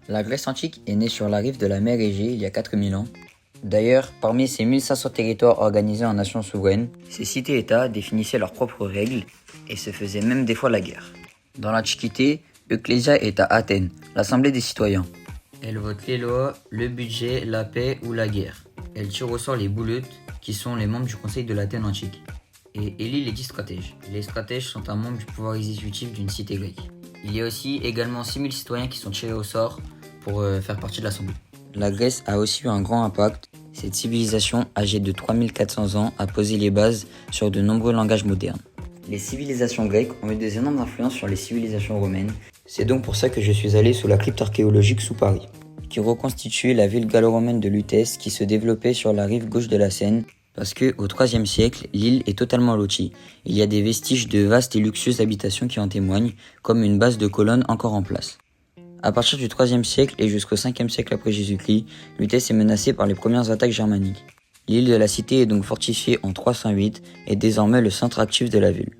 La Grèce antique est née sur la rive de la mer Égée il y a 4000 ans. D'ailleurs, parmi ces 1500 territoires organisés en nations souveraines, ces cités-États définissaient leurs propres règles et se faisaient même des fois la guerre. Dans l'Antiquité, Ecclésia est à Athènes, l'assemblée des citoyens. Elle vote les lois, le budget, la paix ou la guerre. Elle tire au sort les bouleutes, qui sont les membres du conseil de l'Athènes antique, et élit les 10 stratèges. Les stratèges sont un membre du pouvoir exécutif d'une cité grecque. Il y a aussi également 6000 citoyens qui sont tirés au sort pour faire partie de l'Assemblée. La Grèce a aussi eu un grand impact. Cette civilisation, âgée de 3400 ans, a posé les bases sur de nombreux langages modernes. Les civilisations grecques ont eu des énormes influences sur les civilisations romaines. C'est donc pour ça que je suis allé sous la crypte archéologique sous Paris, qui reconstitue la ville gallo-romaine de Lutèce qui se développait sur la rive gauche de la Seine, parce que au IIIe siècle, l'île est totalement lotie. Il y a des vestiges de vastes et luxueuses habitations qui en témoignent, comme une base de colonnes encore en place. À partir du IIIe siècle et jusqu'au 5e siècle après Jésus-Christ, Lutèce est menacée par les premières attaques germaniques. L'île de la Cité est donc fortifiée en 308 et désormais le centre actif de la ville.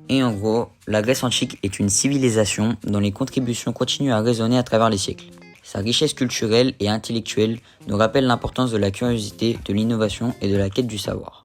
Et en gros, la Grèce antique est une civilisation dont les contributions continuent à résonner à travers les siècles. Sa richesse culturelle et intellectuelle nous rappelle l'importance de la curiosité, de l'innovation et de la quête du savoir.